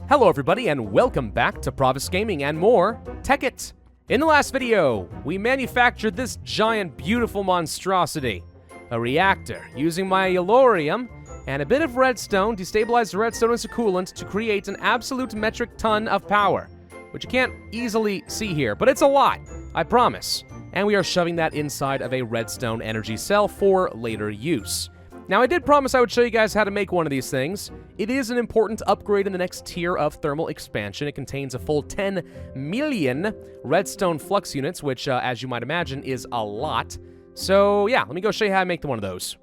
Hello everybody and welcome back to Pravus Gaming and more Tekkit. In the last video, we manufactured this giant beautiful monstrosity, a reactor, using my yellorium and a bit of redstone, destabilized the redstone as a coolant to create an absolute metric ton of power, which you can't easily see here, but it's a lot, I promise. And we are shoving that inside of a redstone energy cell for later use. Now, I did promise I would show you guys how to make one of these things. It is an important upgrade in the next tier of thermal expansion. It contains a full 10 million redstone flux units, which, as you might imagine, is a lot. So, yeah, let me go show you how I make one of those.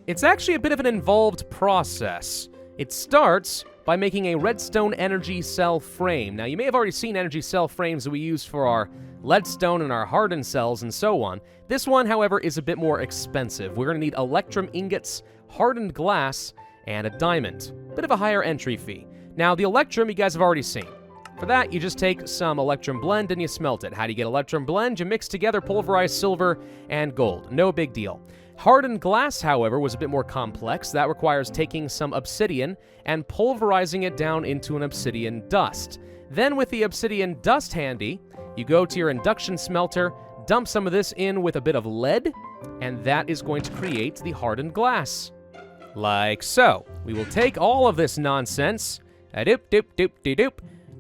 It's actually a bit of an involved process. It starts by making a redstone energy cell frame. Now, you may have already seen energy cell frames that we use for our leadstone and our hardened cells and so on. This one, however, is a bit more expensive. We're going to need electrum ingots, hardened glass, and a diamond. Bit of a higher entry fee. Now, the electrum you guys have already seen. For that, you just take some electrum blend and you smelt it. How do you get electrum blend? You mix together pulverized silver and gold. No big deal. Hardened glass, however, was a bit more complex. That requires taking some obsidian and pulverizing it down into an obsidian dust. Then with the obsidian dust handy, you go to your induction smelter, dump some of this in with a bit of lead, and that is going to create the hardened glass. Like so. We will take all of this nonsense,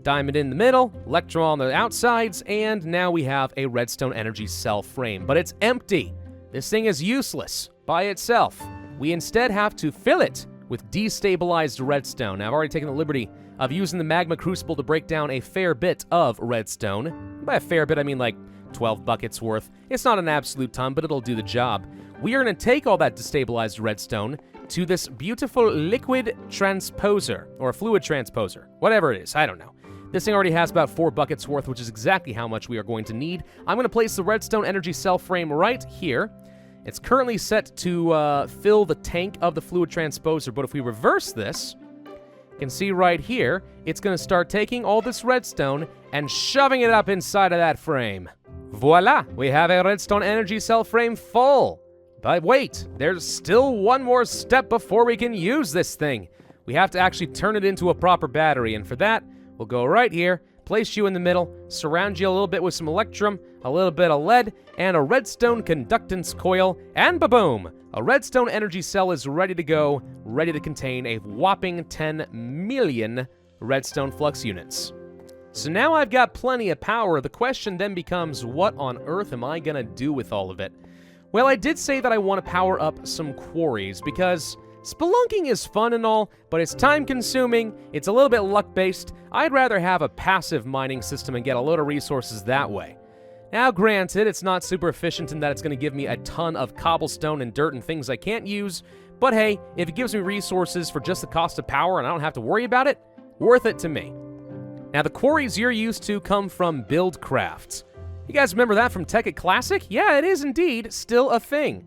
diamond in the middle, electrum on the outsides, and now we have a redstone energy cell frame. But it's empty. This thing is useless by itself. We instead have to fill it with destabilized redstone. Now, I've already taken the liberty of using the magma crucible to break down a fair bit of redstone. By a fair bit, I mean like 12 buckets worth. It's not an absolute ton, but it'll do the job. We are going to take all that destabilized redstone to this beautiful liquid transposer, or fluid transposer, whatever it is, I don't know. This thing already has about 4 buckets worth, which is exactly how much we are going to need. I'm going to place the redstone energy cell frame right here. It's currently set to fill the tank of the fluid transposer, but if we reverse this, you can see right here, it's going to start taking all this redstone and shoving it up inside of that frame. Voila! We have a redstone energy cell frame full. But wait, there's still one more step before we can use this thing. We have to actually turn it into a proper battery, and for that, we'll go right here, place you in the middle, surround you a little bit with some electrum, a little bit of lead, and a redstone conductance coil, and ba-boom! A redstone energy cell is ready to go, ready to contain a whopping 10 million redstone flux units. So now I've got plenty of power. The question then becomes, what on earth am I gonna do with all of it? Well, I did say that I want to power up some quarries, because spelunking is fun and all, but it's time-consuming, it's a little bit luck-based. I'd rather have a passive mining system and get a load of resources that way. Now, granted, it's not super efficient in that it's going to give me a ton of cobblestone and dirt and things I can't use, but hey, if it gives me resources for just the cost of power and I don't have to worry about it, worth it to me. Now, the quarries you're used to come from Buildcraft. You guys remember that from Tekkit Classic? Yeah, it is indeed still a thing.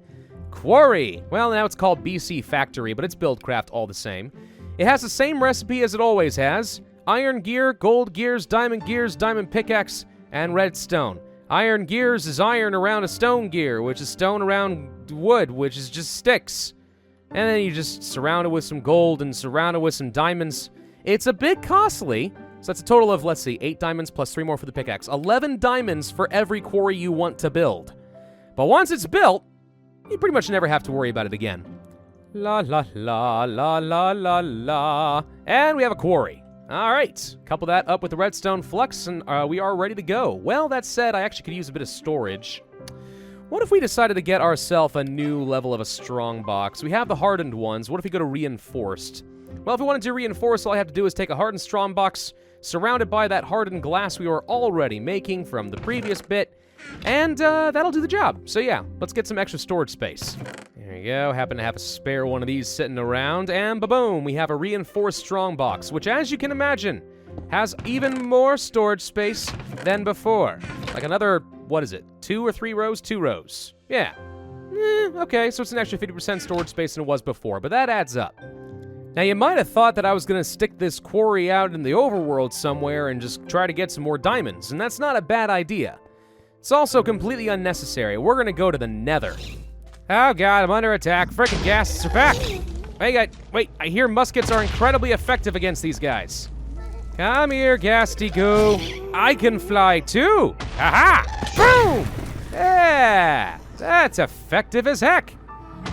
Quarry. Well, now it's called BC Factory, but it's Buildcraft all the same. It has the same recipe as it always has. Iron gear, gold gears, diamond pickaxe, and redstone. Iron gears is iron around a stone gear, which is stone around wood, which is just sticks. And then you just surround it with some gold and surround it with some diamonds. It's a bit costly, so that's a total of, let's see, 8 diamonds plus 3 more for the pickaxe. 11 diamonds for every quarry you want to build. But once it's built, you pretty much never have to worry about it again. La la la la la la la. And we have a quarry. All right, couple that up with the redstone flux, and we are ready to go. Well, that said, I actually could use a bit of storage. What if we decided to get ourselves a new level of a strong box? We have the hardened ones. What if we go to reinforced? Well, if we want to do reinforced, all I have to do is take a hardened strong box, surrounded by that hardened glass we were already making from the previous bit, and that'll do the job. So yeah, let's get some extra storage space. There you go, happen to have a spare one of these sitting around, and ba-boom, we have a reinforced strong box, which, as you can imagine, has even more storage space than before. Like another, what is it, 2 or 3 rows? 2 rows. Yeah. Okay, so it's an extra 50% storage space than it was before, but that adds up. Now, you might have thought that I was going to stick this quarry out in the overworld somewhere and just try to get some more diamonds, and that's not a bad idea. It's also completely unnecessary. We're going to go to the Nether. Oh god, I'm under attack. Frickin' ghasts are back. Wait, I hear muskets are incredibly effective against these guys. Come here, Gasty Goo. I can fly too. Haha! Boom! Yeah! That's effective as heck.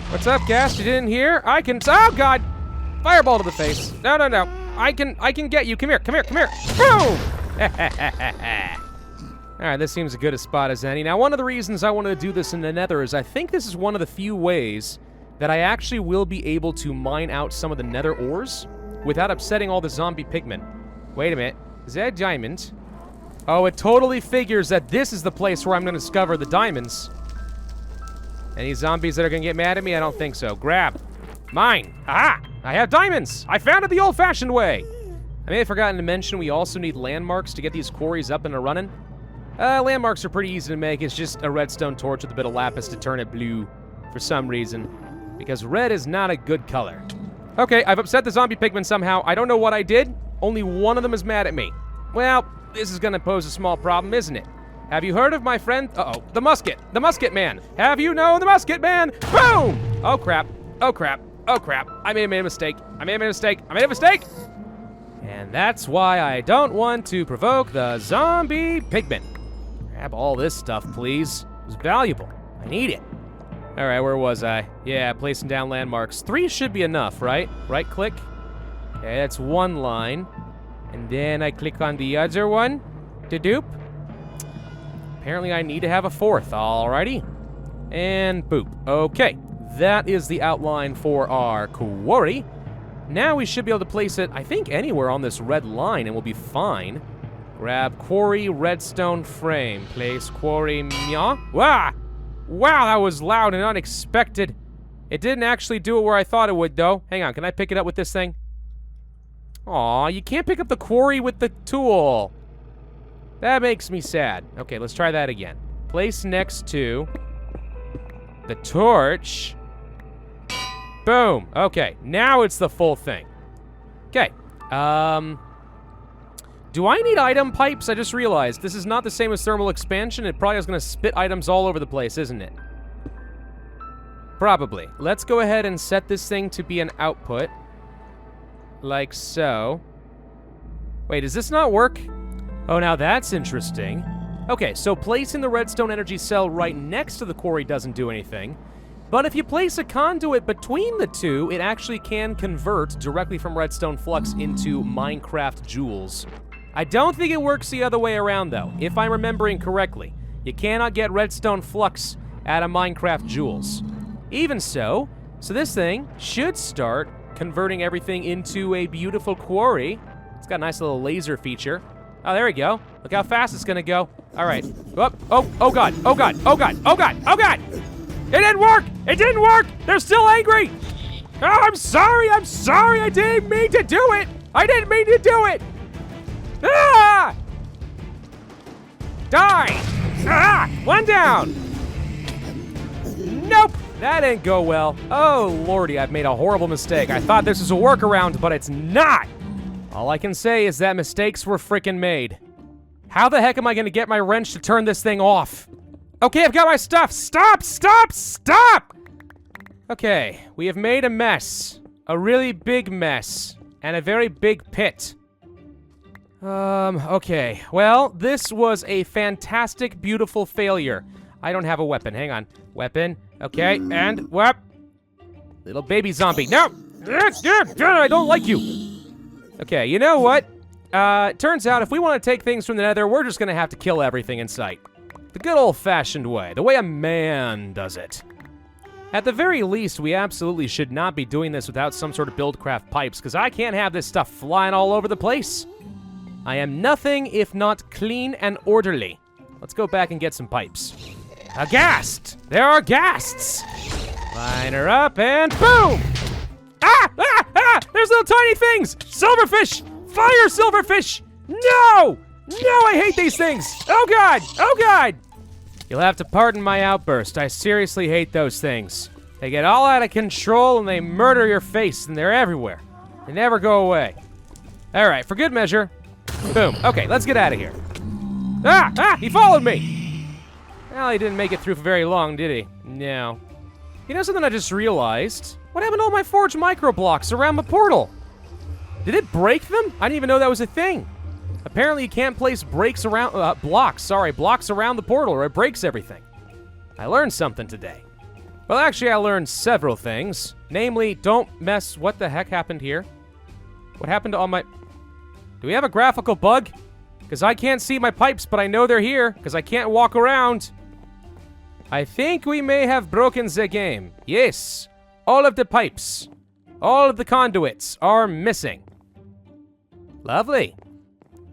What's up, Gas? You didn't hear? I can. Oh God! Fireball to the face. No, no, no. I can get you. Come here. Come here. Come here. Boom! All right, this seems as good a spot as any. Now, one of the reasons I wanted to do this in the Nether is I think this is one of the few ways that I actually will be able to mine out some of the Nether ores without upsetting all the zombie pigmen. Wait a minute. Is that a diamond? Oh, it totally figures that this is the place where I'm going to discover the diamonds. Any zombies that are going to get mad at me? I don't think so. Grab. Mine. Aha! I have diamonds! I found it the old-fashioned way! I may have forgotten to mention we also need landmarks to get these quarries up and running. Landmarks are pretty easy to make. It's just a redstone torch with a bit of lapis to turn it blue for some reason. Because red is not a good color. Okay, I've upset the zombie pigmen somehow. I don't know what I did. Only one of them is mad at me. Well, this is gonna pose a small problem, isn't it? Have you heard of my friend? Uh-oh, the musket man. Have you known the musket man? Boom! Oh crap, oh crap, oh crap. I made a mistake. I made a mistake. And that's why I don't want to provoke the zombie pigmen. Grab all this stuff, please. It was valuable. I need it. All right, where was I? Yeah, placing down landmarks. 3 should be enough, right? Right click. Okay, that's one line. And then I click on the other one to dupe. Apparently I need to have a 4th. Alrighty. And boop. Okay, that is the outline for our quarry. Now we should be able to place it, I think, anywhere on this red line and we'll be fine. Grab quarry redstone frame. Place quarry meow. Wow! Wow, that was loud and unexpected. It didn't actually do it where I thought it would, though. Hang on, can I pick it up with this thing? Aw, you can't pick up the quarry with the tool. That makes me sad. Okay, let's try that again. Place next to the torch. Boom. Okay, now it's the full thing. Okay. Do I need item pipes? I just realized this is not the same as thermal expansion. It probably is going to spit items all over the place, isn't it? Probably. Let's go ahead and set this thing to be an output. Like so. Wait, does this not work? Oh, now that's interesting. Okay, so placing the redstone energy cell right next to the quarry doesn't do anything. But if you place a conduit between the two, it actually can convert directly from redstone flux into Minecraft joules. I don't think it works the other way around, though, if I'm remembering correctly. You cannot get redstone flux out of Minecraft joules. Even so this thing should start converting everything into a beautiful quarry. It's got a nice little laser feature. Oh, there we go. Look how fast it's gonna go. All right. Oh God, oh God, oh God, oh God, oh God! It didn't work! It didn't work! They're still angry! Oh, I'm sorry! I didn't mean to do it! Ah! Die! Ah! One down! Nope! That didn't go well. Oh, lordy, I've made a horrible mistake. I thought this was a workaround, but it's not! All I can say is that mistakes were frickin' made. How the heck am I gonna get my wrench to turn this thing off? Okay, I've got my stuff. Stop! Okay, we have made a mess. A really big mess. And a very big pit. Okay. Well, this was a fantastic, beautiful failure. I don't have a weapon. Hang on. Weapon. Okay, and whoop. Little baby zombie. No! I don't like you. Okay, you know what? Turns out if we want to take things from the Nether, we're just gonna have to kill everything in sight. The good old-fashioned way. The way a man does it. At the very least, we absolutely should not be doing this without some sort of buildcraft pipes, because I can't have this stuff flying all over the place. I am nothing if not clean and orderly. Let's go back and get some pipes. A ghast! There are ghasts! Line her up and boom! Ah! There's little tiny things! Silverfish! Fire silverfish! No! No, I hate these things! Oh God! Oh God! You'll have to pardon my outburst. I seriously hate those things. They get all out of control and they murder your face, and they're everywhere. They never go away. All right, for good measure. Boom. Okay, let's get out of here. He followed me! Well, he didn't make it through for very long, did he? No. You know something I just realized? What happened to all my forged micro blocks around the portal? Did it break them? I didn't even know that was a thing. Apparently you can't place blocks around the portal or it breaks everything. I learned something today. Well, actually, I learned several things. Namely, don't mess... What the heck happened here? What happened to all my... Do we have a graphical bug? Because I can't see my pipes, but I know they're here, because I can't walk around. I think we may have broken the game. Yes. All of the pipes, all of the conduits are missing. Lovely.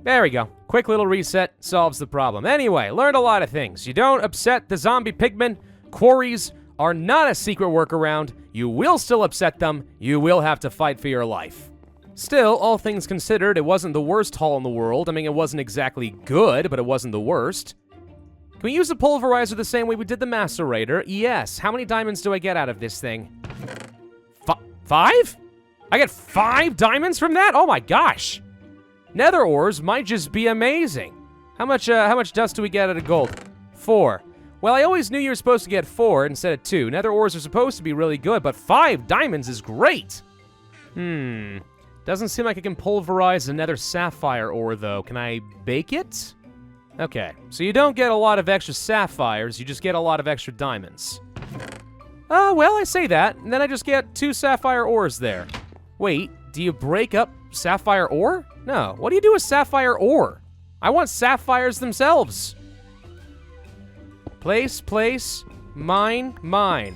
There we go. Quick little reset solves the problem. Anyway, learned a lot of things. You don't upset the zombie pigmen. Quarries are not a secret workaround. You will still upset them. You will have to fight for your life. Still, all things considered, it wasn't the worst haul in the world. I mean, it wasn't exactly good, but it wasn't the worst. Can we use the pulverizer the same way we did the macerator? Yes. How many diamonds do I get out of this thing? 5? I get 5 diamonds from that? Oh my gosh. Nether ores might just be amazing. How much dust do we get out of gold? 4. Well, I always knew you were supposed to get 4 instead of 2. Nether ores are supposed to be really good, but 5 diamonds is great. Doesn't seem like I can pulverize the nether sapphire ore, though. Can I bake it? Okay, so you don't get a lot of extra sapphires, you just get a lot of extra diamonds. Well, I say that, and then I just get 2 sapphire ores there. Wait, do you break up sapphire ore? No, what do you do with sapphire ore? I want sapphires themselves. Place, mine.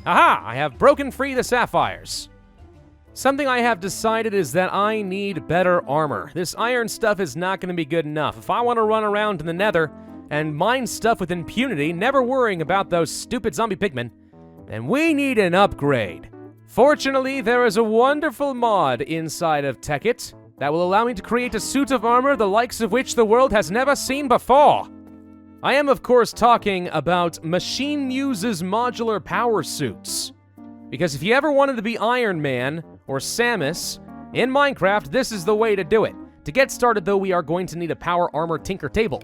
Aha! I have broken free the sapphires. Something I have decided is that I need better armor. This iron stuff is not going to be good enough. If I want to run around in the nether and mine stuff with impunity, never worrying about those stupid zombie pigmen, then we need an upgrade. Fortunately, there is a wonderful mod inside of Tekkit that will allow me to create a suit of armor the likes of which the world has never seen before. I am, of course, talking about Machine Muse's modular power suits. Because if you ever wanted to be Iron Man or Samus in Minecraft, this is the way to do it. To get started, though, we are going to need a power armor tinker table.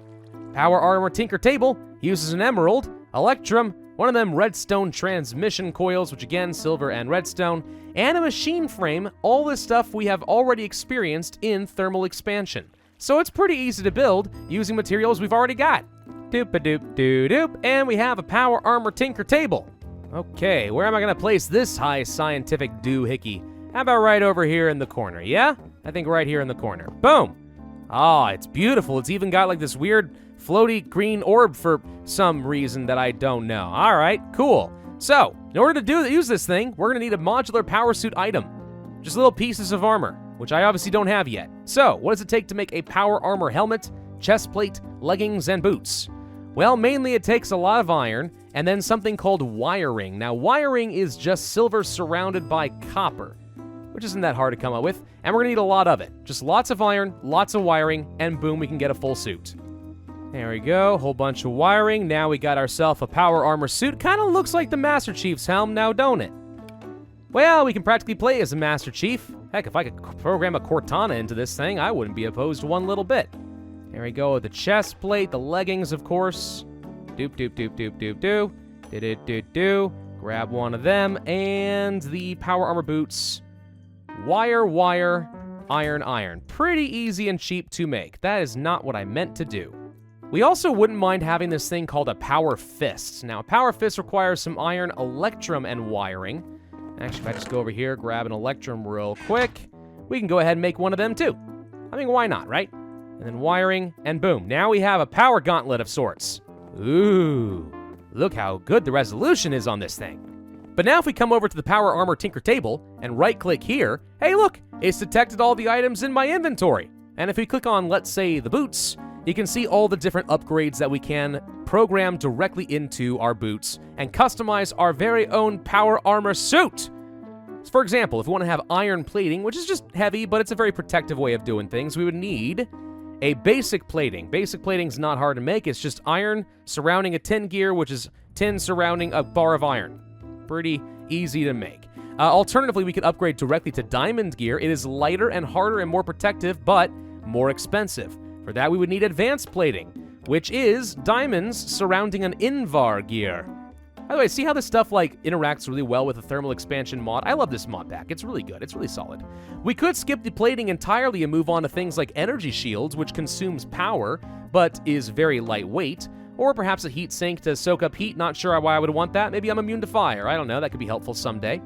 Power armor tinker table uses an emerald, electrum, one of them redstone transmission coils, which again, silver and redstone, and a machine frame. All this stuff we have already experienced in thermal expansion. So it's pretty easy to build using materials we've already got. Doop-a-doop-doo-doop, and we have a power armor tinker table. Okay, where am I gonna place this high scientific doohickey? How about right over here in the corner, yeah? I think right here in the corner. Boom! Ah, it's beautiful. It's even got like this weird floaty green orb for some reason that I don't know. All right, cool. So, in order to use this thing, we're gonna need a modular power suit item. Just little pieces of armor, which I obviously don't have yet. So, what does it take to make a power armor helmet, chest plate, leggings, and boots? Well, mainly it takes a lot of iron, and then something called wiring. Now, wiring is just silver surrounded by copper, which isn't that hard to come up with, and we're gonna need a lot of it. Just lots of iron, lots of wiring, and boom, we can get a full suit. There we go, whole bunch of wiring. Now we got ourselves a power armor suit. Kind of looks like the Master Chief's helm now, don't it? Well, we can practically play as a Master Chief. Heck, if I could program a Cortana into this thing, I wouldn't be opposed one little bit. There we go, the chest plate, the leggings, of course. Doop, doop, doop, doop, doop, doop. Do-do-do-do. Grab one of them, and the power armor boots. Wire, iron. Pretty easy and cheap to make. That is not what I meant to do. We also wouldn't mind having this thing called a power fist. Now, a power fist requires some iron, electrum, and wiring. Actually, if I just go over here, grab an electrum real quick, we can go ahead and make one of them too. I mean, why not, right? And then wiring, and boom. Now we have a power gauntlet of sorts. Ooh, look how good the resolution is on this thing. But now if we come over to the power armor tinker table and right-click here, hey look, it's detected all the items in my inventory. And if we click on, let's say, the boots, you can see all the different upgrades that we can program directly into our boots and customize our very own power armor suit. So for example, if we want to have iron plating, which is just heavy, but it's a very protective way of doing things, we would need a basic plating. Basic plating is not hard to make. It's just iron surrounding a tin gear, which is tin surrounding a bar of iron. Pretty easy to make. Alternatively, we could upgrade directly to diamond gear. It is lighter and harder and more protective, but more expensive. For that, we would need advanced plating, which is diamonds surrounding an invar gear. By the way, see how this stuff like interacts really well with the thermal expansion mod? I love this mod pack. It's really good. It's really solid. We could skip the plating entirely and move on to things like energy shields, which consumes power, but is very lightweight. Or perhaps a heat sink to soak up heat. Not sure why I would want that. Maybe I'm immune to fire. I don't know. That could be helpful someday.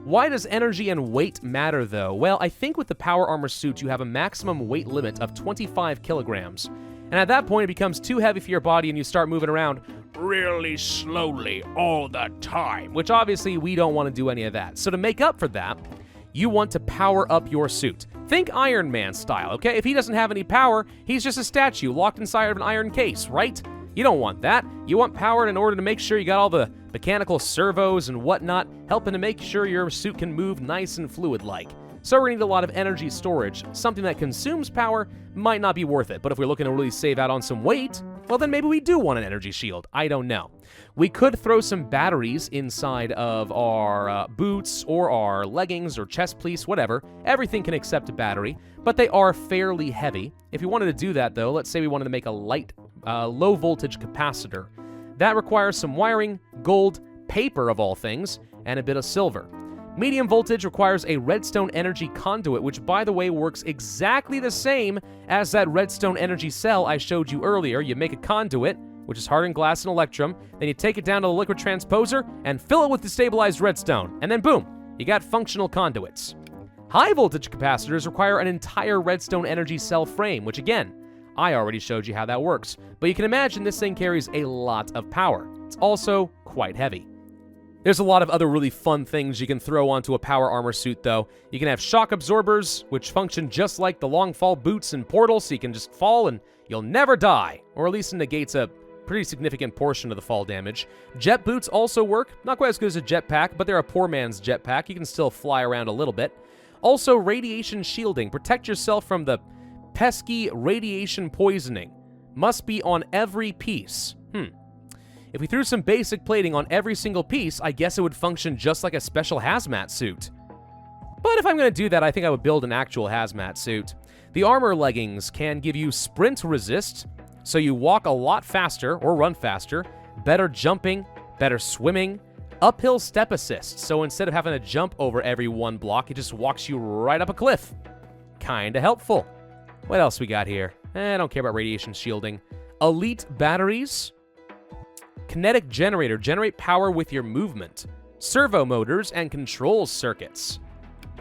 Why does energy and weight matter, though? Well, I think with the power armor suit, you have a maximum weight limit of 25 kilograms. And at that point, it becomes too heavy for your body and you start moving around really slowly all the time, which obviously we don't want to do any of that. So to make up for that, you want to power up your suit. Think Iron Man style, okay? If he doesn't have any power, he's just a statue locked inside of an iron case, right? You don't want that. You want power in order to make sure you got all the mechanical servos and whatnot, helping to make sure your suit can move nice and fluid-like. So we're going to need a lot of energy storage. Something that consumes power might not be worth it, but if we're looking to really save out on some weight, well then maybe we do want an energy shield. I don't know. We could throw some batteries inside of our boots or our leggings or chest piece, whatever. Everything can accept a battery, but they are fairly heavy. If we wanted to do that though, let's say we wanted to make a low voltage capacitor. That requires some wiring, gold, paper of all things, and a bit of silver. Medium voltage requires a redstone energy conduit, which by the way works exactly the same as that redstone energy cell I showed you earlier. You make a conduit, which is hardened glass and electrum, then you take it down to the liquid transposer and fill it with destabilized redstone, and then boom, you got functional conduits. High voltage capacitors require an entire redstone energy cell frame, which again, I already showed you how that works, but you can imagine this thing carries a lot of power. It's also quite heavy. There's a lot of other really fun things you can throw onto a power armor suit, though. You can have shock absorbers, which function just like the long fall boots and portals, so you can just fall and you'll never die, or at least it negates a pretty significant portion of the fall damage. Jet boots also work. Not quite as good as a jetpack, but they're a poor man's jetpack. You can still fly around a little bit. Also, radiation shielding. Protect yourself from the pesky radiation poisoning. Must be on every piece. If we threw some basic plating on every single piece, I guess it would function just like a special hazmat suit. But if I'm going to do that, I think I would build an actual hazmat suit. The armor leggings can give you sprint resist, so you walk a lot faster or run faster, better jumping, better swimming, uphill step assist, so instead of having to jump over every one block, it just walks you right up a cliff. Kinda helpful. What else we got here? I don't care about radiation shielding. Elite batteries. Kinetic generator. Generate power with your movement. Servo motors and control circuits.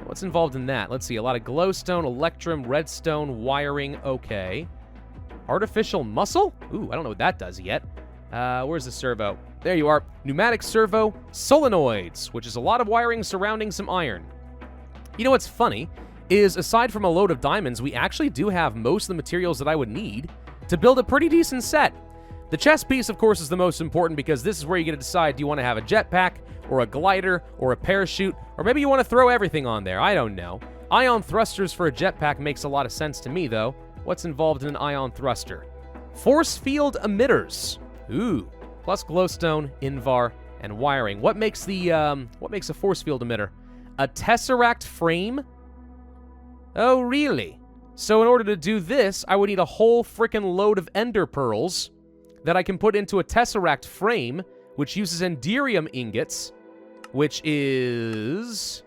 What's involved in that? Let's see. A lot of glowstone, electrum, redstone, wiring. Okay. Artificial muscle? Ooh, I don't know what that does yet. Where's the servo? There you are. Pneumatic servo. Solenoids, which is a lot of wiring surrounding some iron. You know what's funny? Is aside from a load of diamonds, we actually do have most of the materials that I would need to build a pretty decent set. The chest piece, of course, is the most important because this is where you get to decide, do you want to have a jetpack, or a glider, or a parachute, or maybe you want to throw everything on there. I don't know. Ion thrusters for a jetpack makes a lot of sense to me, though. What's involved in an ion thruster? Force field emitters. Ooh. Plus glowstone, invar, and wiring. What makes a force field emitter? A tesseract frame? Oh, really? So in order to do this, I would need a whole frickin' load of ender pearls that I can put into a tesseract frame, which uses enderium ingots, which is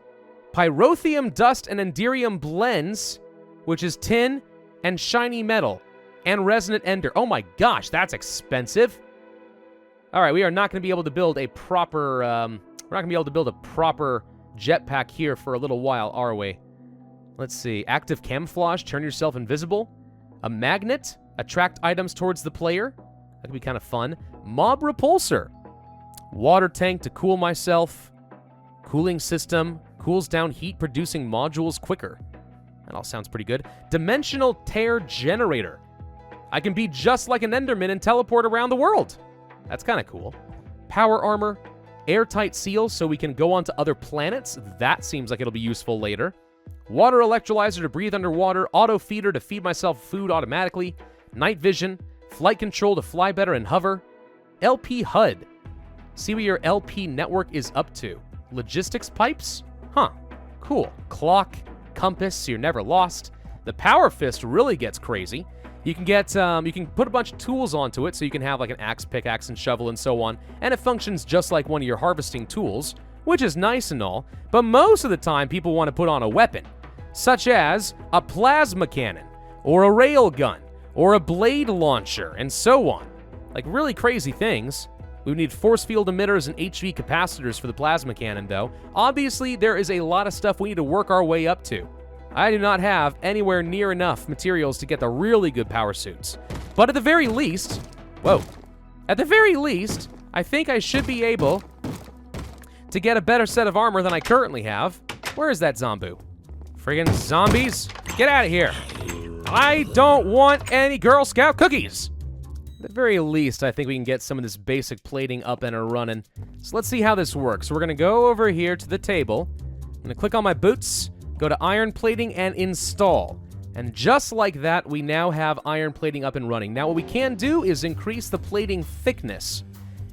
pyrotheum dust and enderium blends, which is tin and shiny metal and resonant ender. Oh my gosh, that's expensive. All right, we are not going to be able to build a proper jetpack here for a little while, are we? Let's see. Active camouflage, turn yourself invisible. A magnet, attract items towards the player. That could be kind of fun. Mob repulsor. Water tank to cool myself. Cooling system. Cools down heat producing modules quicker. That all sounds pretty good. Dimensional tear generator. I can be just like an Enderman and teleport around the world. That's kind of cool. Power armor. Airtight seal so we can go on to other planets. That seems like it'll be useful later. Water electrolyzer to breathe underwater. Auto feeder to feed myself food automatically. Night vision. Flight control to fly better and hover. LP HUD. See what your LP network is up to. Logistics pipes? Huh. Cool. Clock. Compass so you're never lost. The power fist really gets crazy. You can get, you can put a bunch of tools onto it, so you can have like an axe, pickaxe, and shovel, and so on, and it functions just like one of your harvesting tools, which is nice and all, but most of the time people want to put on a weapon, such as a plasma cannon, or a railgun, or a blade launcher, and so on. Like really crazy things. We would need force field emitters and HV capacitors for the plasma cannon, though. Obviously, there is a lot of stuff we need to work our way up to. I do not have anywhere near enough materials to get the really good power suits. But at the very least, I think I should be able to get a better set of armor than I currently have. Where is that Zombu? Friggin' zombies, get out of here. I don't want any Girl Scout cookies. At the very least, I think we can get some of this basic plating up and running. So let's see how this works. We're gonna go over here to the table. I'm gonna click on my boots, go to iron plating and install. And just like that, we now have iron plating up and running. Now what we can do is increase the plating thickness.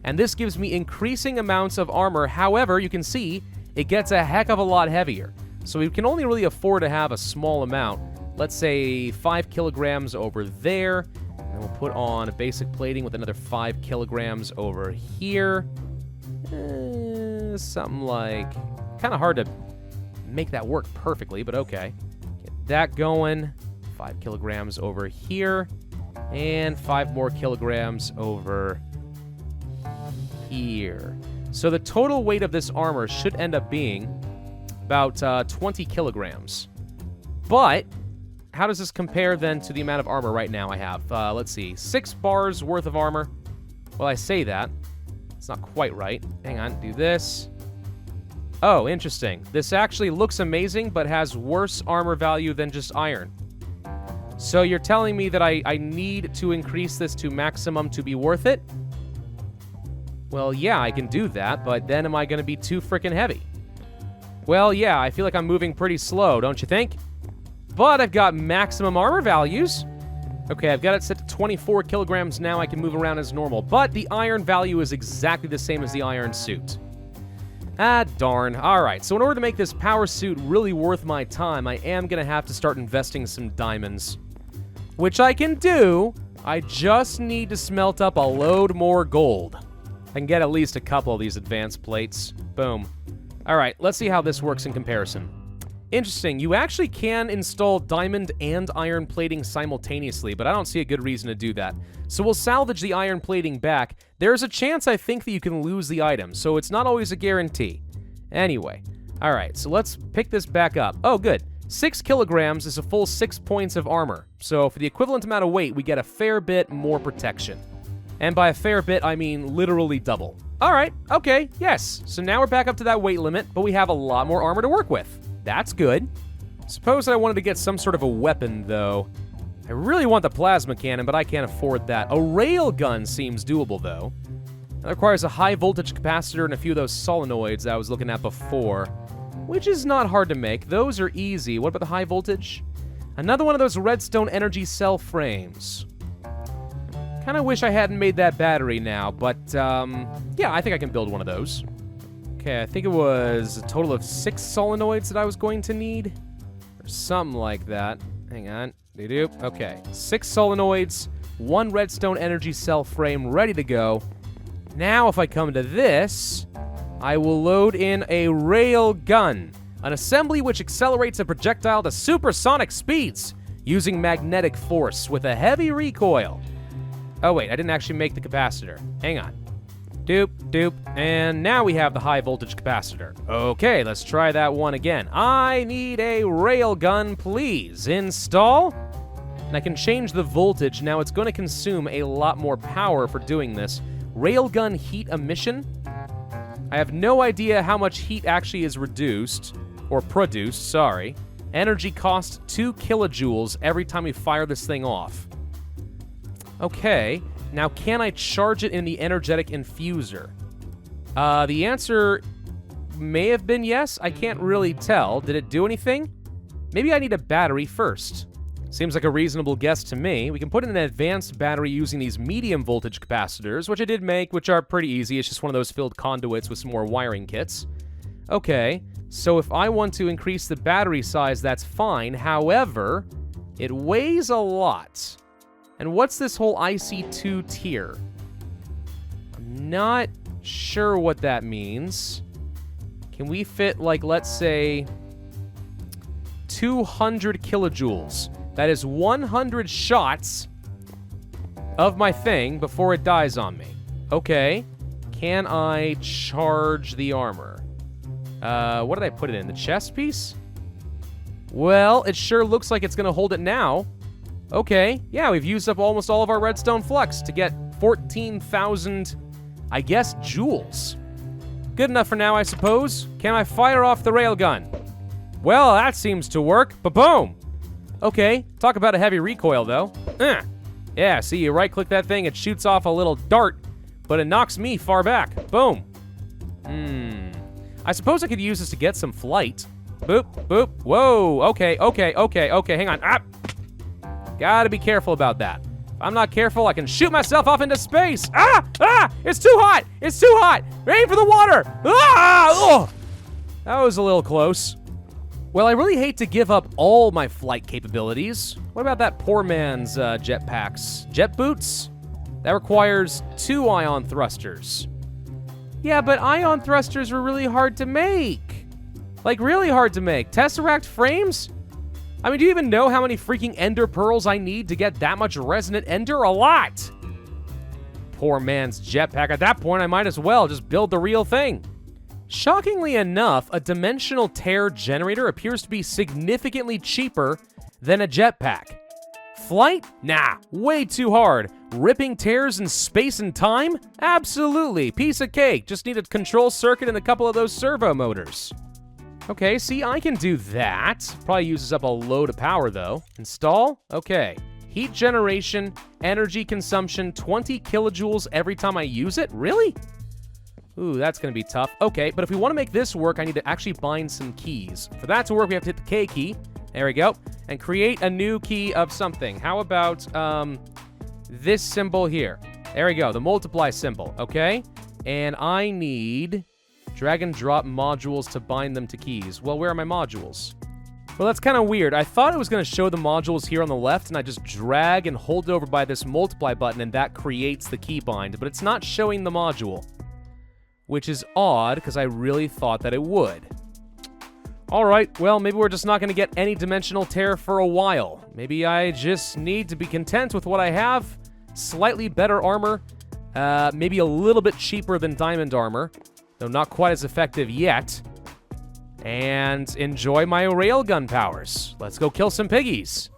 And this gives me increasing amounts of armor. However, you can see it gets a heck of a lot heavier. So we can only really afford to have a small amount. Let's say 5 kilograms over there. And we'll put on a basic plating with another 5 kilograms over here. Something like... kind of hard to make that work perfectly, but okay. Get that going. 5 kilograms over here. And 5 more kilograms over here. So the total weight of this armor should end up being about 20 kilograms. But how does this compare then to the amount of armor right now I have? Let's see, 6 bars worth of armor. Well, I say that. It's not quite right. Hang on, do this. Oh, interesting. This actually looks amazing, but has worse armor value than just iron. So you're telling me that I need to increase this to maximum to be worth it? Well, yeah, I can do that, but then am I going to be too freaking heavy? Well, yeah, I feel like I'm moving pretty slow, don't you think? But I've got maximum armor values. Okay, I've got it set to 24 kilograms now. I can move around as normal, but the iron value is exactly the same as the iron suit. Ah, darn. All right, so in order to make this power suit really worth my time, I am going to have to start investing some diamonds, which I can do. I just need to smelt up a load more gold. I can get at least a couple of these advanced plates. Boom. All right, let's see how this works in comparison. Interesting, you actually can install diamond and iron plating simultaneously, but I don't see a good reason to do that. So we'll salvage the iron plating back. There's a chance, I think, that you can lose the item, so it's not always a guarantee. Anyway, all right, so let's pick this back up. Oh, good. 6 kilograms is a full 6 points of armor. So for the equivalent amount of weight, we get a fair bit more protection. And by a fair bit, I mean literally double. All right, okay, yes. So now we're back up to that weight limit, but we have a lot more armor to work with. That's good. Suppose I wanted to get some sort of a weapon, though. I really want the plasma cannon, but I can't afford that. A railgun seems doable, though. That requires a high voltage capacitor and a few of those solenoids that I was looking at before, which is not hard to make. Those are easy. What about the high voltage? Another one of those redstone energy cell frames. Kind of wish I hadn't made that battery now, but yeah, I think I can build one of those. Okay, I think it was a total of 6 solenoids that I was going to need, or something like that. Hang on. Okay, 6 solenoids, 1 redstone energy cell frame ready to go. Now, if I come to this, I will load in a rail gun, an assembly which accelerates a projectile to supersonic speeds using magnetic force with a heavy recoil. Oh, wait, I didn't actually make the capacitor. Hang on. Doop, doop, and now we have the high voltage capacitor. Okay, let's try that one again. I need a railgun, please. Install. And I can change the voltage. Now it's going to consume a lot more power for doing this. Railgun heat emission. I have no idea how much heat actually is reduced, or produced, sorry. Energy cost 2 kilojoules every time we fire this thing off. Okay. Now, can I charge it in the energetic infuser? The answer may have been yes. I can't really tell. Did it do anything? Maybe I need a battery first. Seems like a reasonable guess to me. We can put in an advanced battery using these medium voltage capacitors, which I did make, which are pretty easy. It's just one of those filled conduits with some more wiring kits. Okay, so if I want to increase the battery size, that's fine. However, it weighs a lot. And what's this whole IC2 tier? I'm not sure what that means. Can we fit, like, let's say, 200 kilojoules? That is 100 shots of my thing before it dies on me. Okay. Can I charge the armor? What did I put it in? The chest piece? Well, it sure looks like it's going to hold it now. Okay. Yeah, we've used up almost all of our redstone flux to get 14,000, I guess, joules. Good enough for now, I suppose. Can I fire off the railgun? Well, that seems to work. Ba-boom! Okay, talk about a heavy recoil, though. Yeah, see, you right-click that thing, it shoots off a little dart, but it knocks me far back. Boom. I suppose I could use this to get some flight. Boop, boop. Whoa, okay, hang on. Ah! Gotta be careful about that. If I'm not careful, I can shoot myself off into space. Ah! It's too hot! It's too hot! Aim for the water! Ah! Oh! That was a little close. Well, I really hate to give up all my flight capabilities. What about that poor man's jetpacks? Jet boots? That requires 2 ion thrusters. Yeah, but ion thrusters were really hard to make. Like, really hard to make. Tesseract frames? I mean, do you even know how many freaking ender pearls I need to get that much resonant ender? A lot! Poor man's jetpack. At that point, I might as well just build the real thing. Shockingly enough, a dimensional tear generator appears to be significantly cheaper than a jetpack. Flight? Nah, way too hard. Ripping tears in space and time? Absolutely, piece of cake. Just need a control circuit and a couple of those servo motors. Okay, see, I can do that. Probably uses up a load of power, though. Install? Okay. Heat generation, energy consumption, 20 kilojoules every time I use it? Really? Ooh, that's going to be tough. Okay, but if we want to make this work, I need to actually bind some keys. For that to work, we have to hit the K key. There we go. And create a new key of something. How about this symbol here? There we go, the multiply symbol, okay? And I need drag and drop modules to bind them to keys. Well, where are my modules? Well, that's kind of weird. I thought it was going to show the modules here on the left, and I just drag and hold it over by this multiply button, and that creates the key bind. But it's not showing the module, which is odd, because I really thought that it would. All right, well, maybe we're just not going to get any dimensional tear for a while. Maybe I just need to be content with what I have. Slightly better armor, maybe a little bit cheaper than diamond armor, though not quite as effective yet. And enjoy my railgun powers. Let's go kill some piggies.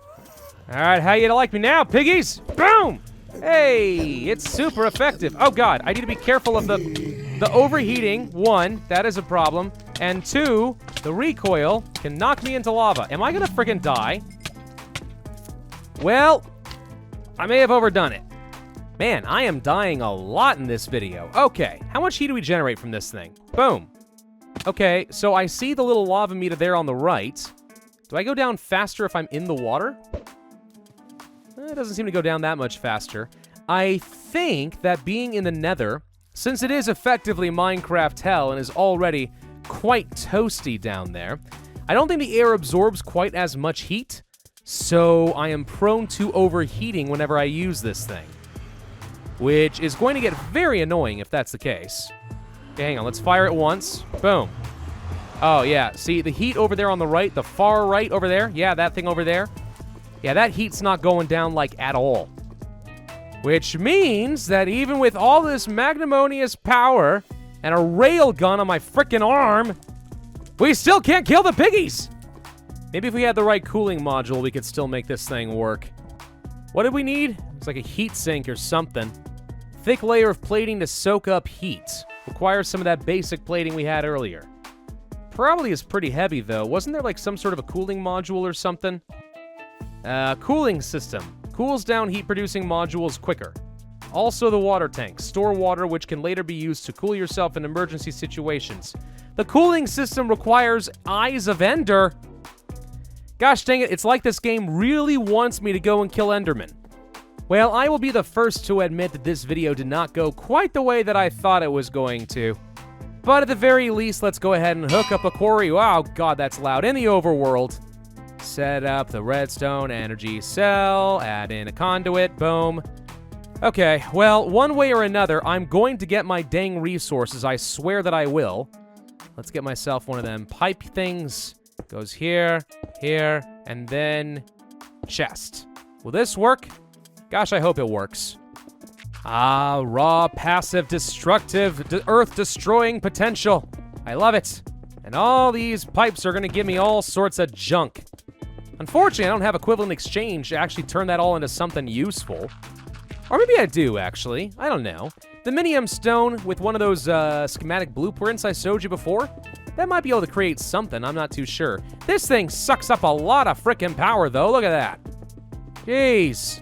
All right, how you like me now, piggies? Boom! Hey, it's super effective. Oh God, I need to be careful of the overheating. 1, that is a problem. And 2, the recoil can knock me into lava. Am I gonna freaking die? Well, I may have overdone it. Man, I am dying a lot in this video. Okay, how much heat do we generate from this thing? Boom. Okay, so I see the little lava meter there on the right. Do I go down faster if I'm in the water? It doesn't seem to go down that much faster. I think that being in the Nether, since it is effectively Minecraft hell and is already quite toasty down there, I don't think the air absorbs quite as much heat, so I am prone to overheating whenever I use this thing, which is going to get very annoying if that's the case. Okay, hang on, let's fire it once. Boom. Oh, yeah, see, the heat over there on the right, the far right over there, yeah, that thing over there, yeah, that heat's not going down, like, at all. Which means that even with all this magnanimous power and a railgun on my frickin' arm, we still can't kill the piggies! Maybe if we had the right cooling module, we could still make this thing work. What did we need? It's like a heat sink or something. Thick layer of plating to soak up heat. Requires some of that basic plating we had earlier. Probably is pretty heavy, though. Wasn't there like some sort of a cooling module or something? Cooling system. Cools down heat-producing modules quicker. Also the water tank. Store water, which can later be used to cool yourself in emergency situations. The cooling system requires Eyes of Ender. Gosh dang it, it's like this game really wants me to go and kill Enderman. Well, I will be the first to admit that this video did not go quite the way that I thought it was going to. But at the very least, let's go ahead and hook up a quarry. Wow, God, that's loud. In the overworld. Set up the redstone energy cell, add in a conduit, boom. Okay, well, one way or another, I'm going to get my dang resources. I swear that I will. Let's get myself one of them pipe things. Goes here, here, and then chest. Will this work? Gosh, I hope it works. Ah, raw, passive, destructive, earth-destroying potential. I love it. And all these pipes are going to give me all sorts of junk. Unfortunately, I don't have equivalent exchange to actually turn that all into something useful. Or maybe I do, actually. I don't know. The minium stone with one of those schematic blueprints I showed you before, that might be able to create something. I'm not too sure. This thing sucks up a lot of frickin' power, though. Look at that. Jeez.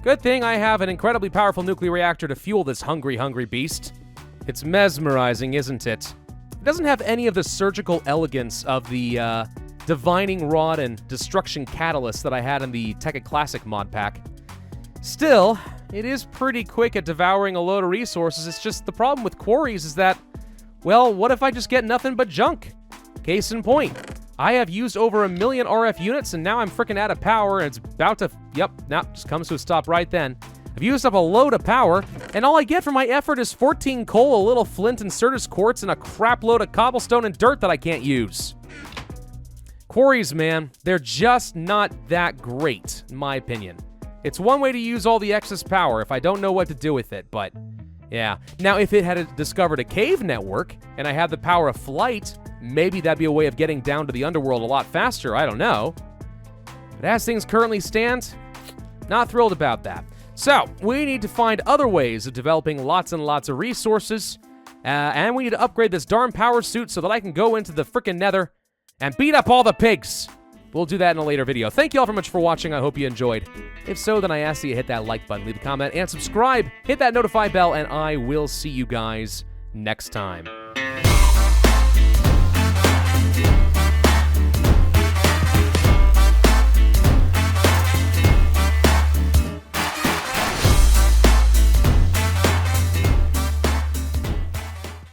Good thing I have an incredibly powerful nuclear reactor to fuel this hungry, hungry beast. It's mesmerizing, isn't it? It doesn't have any of the surgical elegance of the divining rod and destruction catalyst that I had in the Tekkit Classic mod pack. Still, it is pretty quick at devouring a load of resources. It's just the problem with quarries is that, well, what if I just get nothing but junk? Case in point, I have used over 1 million RF units, and now I'm freaking out of power, and it's about to, yep, now just comes to a stop right then. I've used up a load of power, and all I get for my effort is 14 coal, a little flint and Certus quartz, and a crap load of cobblestone and dirt that I can't use. Quarries, man, they're just not that great, in my opinion. It's one way to use all the excess power if I don't know what to do with it, but yeah. Now, if it had discovered a cave network, and I had the power of flight, maybe that'd be a way of getting down to the underworld a lot faster, I don't know. But as things currently stand, not thrilled about that. So, we need to find other ways of developing lots and lots of resources, and we need to upgrade this darn power suit so that I can go into the frickin' Nether and beat up all the pigs. We'll do that in a later video. Thank you all very much for watching. I hope you enjoyed. If so, then I ask that you hit that like button, leave a comment, and subscribe. Hit that notify bell, and I will see you guys next time.